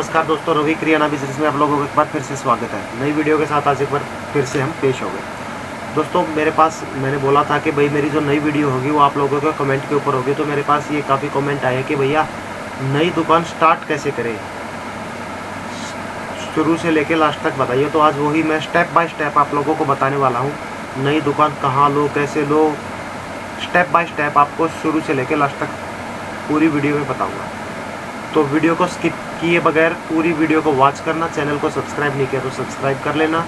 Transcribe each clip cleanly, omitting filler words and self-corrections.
नमस्कार दोस्तों, रवि किराना बिजनेस में आप लोगों को एक बार फिर से स्वागत है। नई वीडियो के साथ आज एक बार फिर से हम पेश हो गए। दोस्तों मेरे पास मैंने बोला था कि भाई मेरी जो नई वीडियो होगी वो आप लोगों के कमेंट के ऊपर होगी, तो मेरे पास ये काफ़ी कमेंट आए कि भैया नई दुकान स्टार्ट कैसे करें, शुरू से लेके लास्ट तक बताइए। तो आज वही मैं स्टेप बाय स्टेप आप लोगों को बताने वाला हूँ। नई दुकान कहाँ लो, कैसे लो, स्टेप बाय स्टेप आपको शुरू से लेके लास्ट तक पूरी वीडियो में बताऊँगा। तो वीडियो को स्किप किए बगैर पूरी वीडियो को वॉच करना। चैनल को सब्सक्राइब नहीं किया तो सब्सक्राइब कर लेना।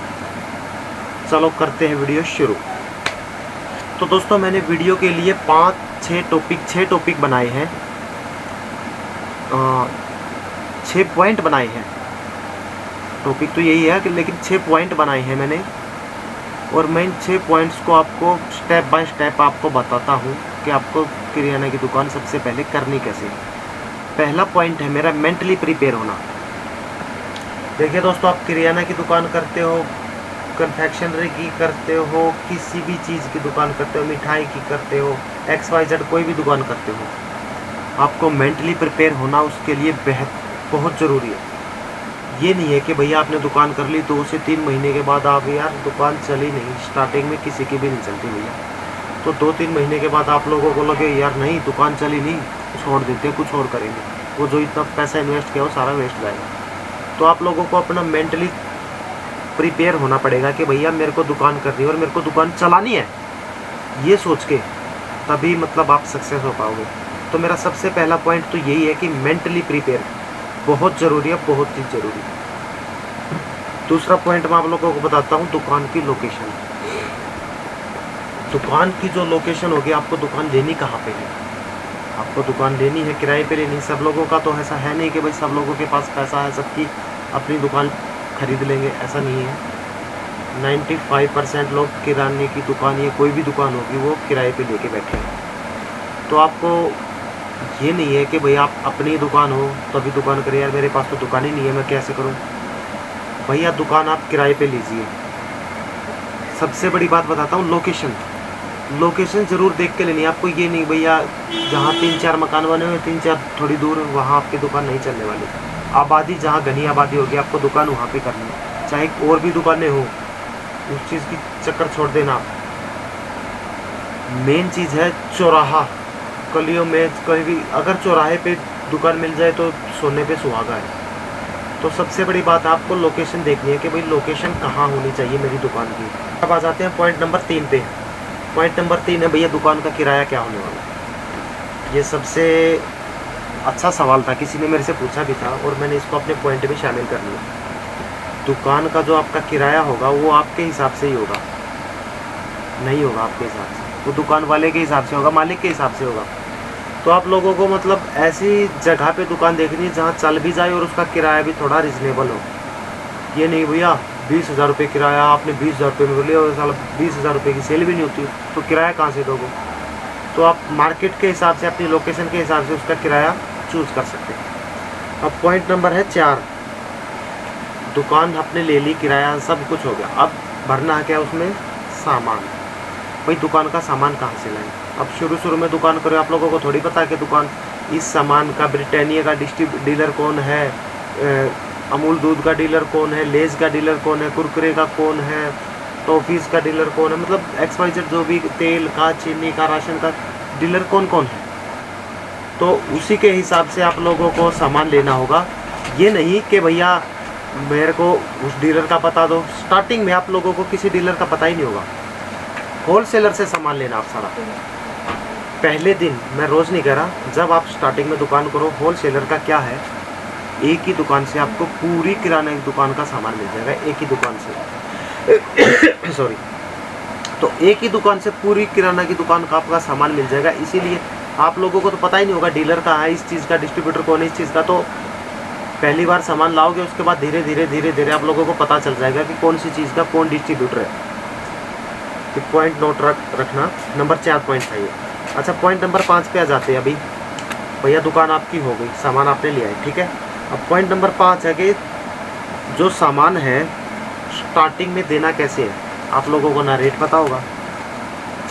चलो करते हैं वीडियो शुरू। तो दोस्तों मैंने वीडियो के लिए 6 टॉपिक बनाए हैं, 6 पॉइंट बनाए हैं। टॉपिक तो यही है कि लेकिन 6 पॉइंट बनाए हैं मैंने, और मैं इन 6 पॉइंट्स को आपको स्टेप बाय स्टेप आपको बताता हूँ कि आपको किराना की दुकान सबसे पहले करनी कैसे है। पहला पॉइंट है मेरा मेंटली प्रिपेयर होना। देखिए दोस्तों, आप किराना की दुकान करते हो, कन्फेक्शनरी की करते हो, किसी भी चीज़ की दुकान करते हो, मिठाई की करते हो, XYZ कोई भी दुकान करते हो, आपको मेंटली प्रिपेयर होना उसके लिए बहुत ज़रूरी है। ये नहीं है कि भैया आपने दुकान कर ली 2 से 3 महीने के बाद आप यार दुकान चली नहीं, स्टार्टिंग में किसी की भी नहीं चलती भैया, तो 2-3 महीने के बाद आप लोगों को लगे यार नहीं दुकान चली नहीं, छोड़ देते कुछ और करेंगे, वो जो इतना पैसा इन्वेस्ट किया वो सारा वेस्ट जाएगा। तो आप लोगों को अपना मेंटली प्रिपेयर होना पड़ेगा कि भैया मेरे को दुकान करनी है और मेरे को दुकान चलानी है, ये सोच के तभी मतलब आप सक्सेस हो पाओगे। तो मेरा सबसे पहला पॉइंट तो यही है कि मेंटली प्रिपेयर बहुत ज़रूरी है, बहुत ही ज़रूरी है। दूसरा पॉइंट मैं आप लोगों को बताता हूँ, दुकान की लोकेशन। दुकान की जो लोकेशन होगी, आपको दुकान लेनी कहाँ पे है, आपको दुकान लेनी है किराए पे लेनी। सब लोगों का तो ऐसा है नहीं कि भाई सब लोगों के पास पैसा है सबकी अपनी दुकान खरीद लेंगे, ऐसा नहीं है। 95% लोग किराने की दुकान या कोई भी दुकान होगी वो किराए पे लेके बैठे हैं। तो आपको ये नहीं है कि भाई आप अपनी दुकान हो तो अभी दुकान करें, यार मेरे पास तो दुकान ही नहीं है मैं कैसे करूँ। भैया दुकान आप किराए पे लीजिए। सबसे बड़ी बात बताता हूँ, लोकेशन ज़रूर देख के लेनी है आपको। ये नहीं भैया जहाँ 3-4 मकान बने हुए 3-4 थोड़ी दूर वहाँ आपकी दुकान नहीं चलने वाली। आबादी जहाँ घनी आबादी होगी आपको दुकान वहाँ पे करनी है, चाहे और भी दुकानें हो, उस चीज़ की चक्कर छोड़ देना। मेन चीज़ है चौराहा। गलियों में कहीं भी अगर चौराहे पे दुकान मिल जाए तो सोने पे सुहागा है। तो सबसे बड़ी बात आपको लोकेशन देखनी है कि भाई लोकेशन कहाँ होनी चाहिए मेरी दुकान की। अब आ जाते हैं पॉइंट नंबर 3 पे। पॉइंट नंबर 3 है भैया दुकान का किराया क्या होने वाला है। ये सबसे अच्छा सवाल था, किसी ने मेरे से पूछा भी था और मैंने इसको अपने पॉइंट में शामिल कर लिया। दुकान का जो आपका किराया होगा वो आपके हिसाब से ही होगा, नहीं होगा आपके हिसाब से, वो दुकान वाले के हिसाब से होगा, मालिक के हिसाब से होगा। तो आप लोगों को मतलब ऐसी जगह पे दुकान देखनी है जहाँ चल भी जाए और उसका किराया भी थोड़ा रिजनेबल हो। ये नहीं भैया 20,000 रुपये किराया आपने 20,000 रुपये में लिया और साल 20,000 रुपये की सेल भी नहीं होती, तो किराया कहाँ से दोगे। तो आप मार्केट के हिसाब से अपनी लोकेशन के हिसाब से उसका किराया चूज़ कर सकते हैं। अब पॉइंट नंबर है 4, दुकान आपने ले ली, किराया सब कुछ हो गया, अब भरना है क्या उसमें, सामान। भाई दुकान का सामान कहाँ से लाएं। अब शुरू में दुकान करें, आप लोगों को थोड़ी पता है कि दुकान इस सामान का ब्रिटानिया का डीलर कौन है, अमूल दूध का डीलर कौन है, लेज का डीलर कौन है, कुरकुरे का कौन है, टॉफीज़ का डीलर कौन है, मतलब XYZ जो भी तेल का, चीनी का, राशन का डीलर कौन कौन है। तो उसी के हिसाब से आप लोगों को सामान लेना होगा। ये नहीं कि भैया मेरे को उस डीलर का पता दो। स्टार्टिंग में आप लोगों को किसी डीलर का पता ही नहीं होगा, होलसेलर से सामान लेना आप सारा। पहले दिन मैं रोज़ नहीं कह रहा, जब आप स्टार्टिंग में दुकान करो, होलसेलर का क्या है, एक ही दुकान से आपको पूरी किराने की दुकान का सामान मिल जाएगा, एक ही दुकान से सॉरी। तो एक ही दुकान से पूरी किराना की दुकान का आपका सामान मिल जाएगा। इसीलिए आप लोगों को तो पता ही नहीं होगा डीलर कहाँ है, इस चीज़ का डिस्ट्रीब्यूटर कौन है, इस चीज़ का। तो पहली बार सामान लाओगे, उसके बाद धीरे धीरे आप लोगों को पता चल जाएगा कि कौन सी चीज़ का कौन डिस्ट्रीब्यूटर है। तो पॉइंट नोट रखना, नंबर 4 पॉइंट था ये। अच्छा पॉइंट नंबर 5 पे आ जाते हैं। अभी भैया दुकान आपकी हो गई, सामान आपने लिया है, ठीक है। अब पॉइंट नंबर 5 है कि जो सामान है स्टार्टिंग में देना कैसे है। आप लोगों को ना रेट पता होगा,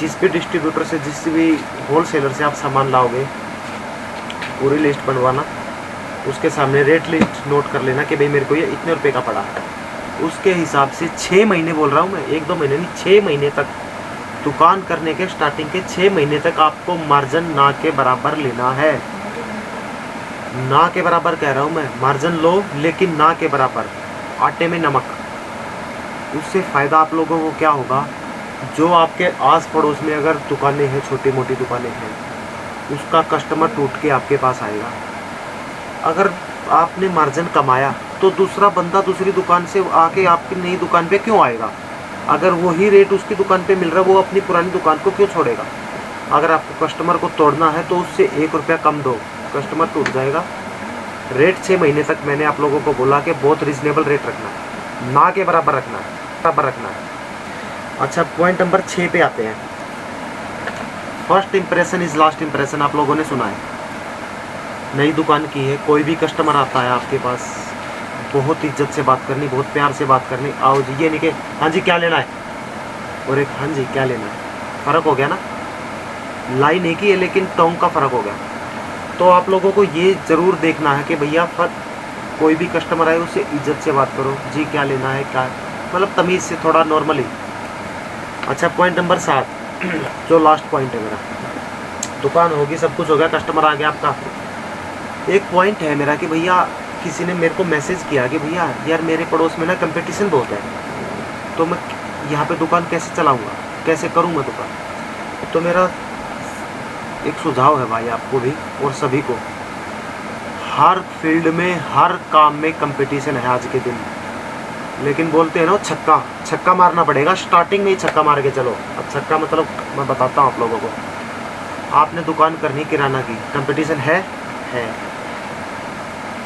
जिस भी डिस्ट्रीब्यूटर से, जिस भी होलसेलर से आप सामान लाओगे, पूरी लिस्ट बनवाना, उसके सामने रेट लिस्ट नोट कर लेना कि भाई मेरे को ये इतने रुपए का पड़ा है। उसके हिसाब से 6 महीने बोल रहा हूँ मैं, 1-2 महीने नहीं, 6 महीने तक दुकान करने के स्टार्टिंग के 6 महीने तक आपको मार्जिन ना के बराबर लेना है। ना के बराबर कह रहा हूँ मैं, मार्जिन लो लेकिन ना के बराबर, आटे में नमक। उससे फ़ायदा आप लोगों को क्या होगा, जो आपके आस पड़ोस में अगर दुकानें हैं, छोटी मोटी दुकानें हैं, उसका कस्टमर टूट के आपके पास आएगा। अगर आपने मार्जिन कमाया तो दूसरा बंदा दूसरी दुकान से आके आपकी नई दुकान पे क्यों आएगा। अगर वही रेट उसकी दुकान पे मिल रहा है, वो अपनी पुरानी दुकान को क्यों छोड़ेगा। अगर आपको कस्टमर को तोड़ना है तो उससे 1 रुपया कम दो, कस्टमर टूट जाएगा। रेट 6 महीने तक मैंने आप लोगों को बोला कि बहुत रिजनेबल रेट रखना है, ना के बराबर रखना है, बराबर रखना है। अच्छा, पॉइंट नंबर 6 पे आते हैं। First impression is last impression, आप लोगों ने सुना है। नई दुकान की है, कोई भी कस्टमर आता है आपके पास, बहुत इज्जत से बात करनी, बहुत प्यार से बात करनी। आओ जी, ये नहीं कि हाँ जी क्या लेना है, और एक हाँ जी क्या लेना है, फ़र्क हो गया ना। लाइन एक ही है लेकिन टोंग का फ़र्क हो गया। तो आप लोगों को ये ज़रूर देखना है कि भैया कोई भी कस्टमर आए उससे इज्जत से बात करो, जी क्या लेना है, क्या मतलब तमीज़ से, थोड़ा नॉर्मली। अच्छा, पॉइंट नंबर 7 जो लास्ट पॉइंट है मेरा, दुकान होगी, सब कुछ हो गया, कस्टमर आ गया आपका। एक पॉइंट है मेरा कि भैया किसी ने मेरे को मैसेज किया कि भैया यार मेरे पड़ोस में ना कंपटीशन बहुत है, तो मैं यहाँ पे दुकान कैसे चलाऊँगा, कैसे करूँ मैं दुकान। तो मेरा एक सुझाव है भाई आपको भी और सभी को, हर फील्ड में, हर काम में कंपटीशन है आज के दिन। लेकिन बोलते हैं ना, छक्का मारना पड़ेगा, स्टार्टिंग में ही छक्का मार के चलो। अब छक्का मतलब मैं बताता हूँ आप लोगों को। आपने दुकान करनी किराना की, कंपटीशन है।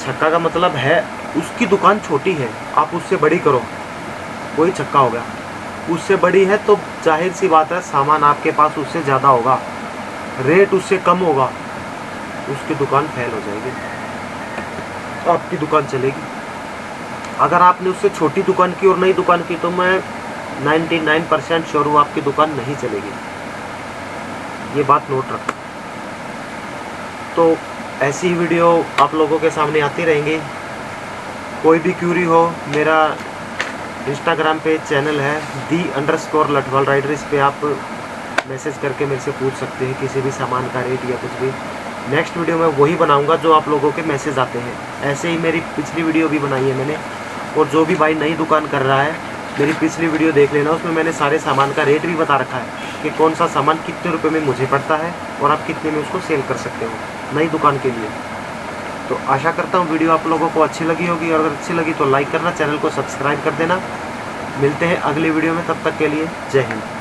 छक्का का मतलब है उसकी दुकान छोटी है, आप उससे बड़ी करो, वही छक्का हो गया। उससे बड़ी है तो जाहिर सी बात है सामान आपके पास उससे ज़्यादा होगा, रेट उससे कम होगा, उसकी दुकान फेल हो जाएगी, तो आपकी दुकान चलेगी। अगर आपने उससे छोटी दुकान की और नई दुकान की, तो मैं 99% श्योर हूँ आपकी दुकान नहीं चलेगी। ये बात नोट रखो। तो ऐसी वीडियो आप लोगों के सामने आती रहेंगी। कोई भी क्यूरी हो, मेरा इंस्टाग्राम पे चैनल है _लठवाल राइडर, इस पे आप मैसेज करके मेरे से पूछ सकते हैं किसी भी सामान का रेट या कुछ भी। नेक्स्ट वीडियो में वही बनाऊंगा जो आप लोगों के मैसेज आते हैं। ऐसे ही मेरी पिछली वीडियो भी बनाई है मैंने, और जो भी भाई नई दुकान कर रहा है मेरी पिछली वीडियो देख लेना, उसमें मैंने सारे सामान का रेट भी बता रखा है कि कौन सा सामान कितने रुपए में मुझे पड़ता है और आप कितने में उसको सेल कर सकते हो नई दुकान के लिए। तो आशा करता हूँ वीडियो आप लोगों को अच्छी लगी होगी, और अगर अच्छी लगी तो लाइक करना, चैनल को सब्सक्राइब कर देना। मिलते हैं अगली वीडियो में, तब तक के लिए जय हिंद।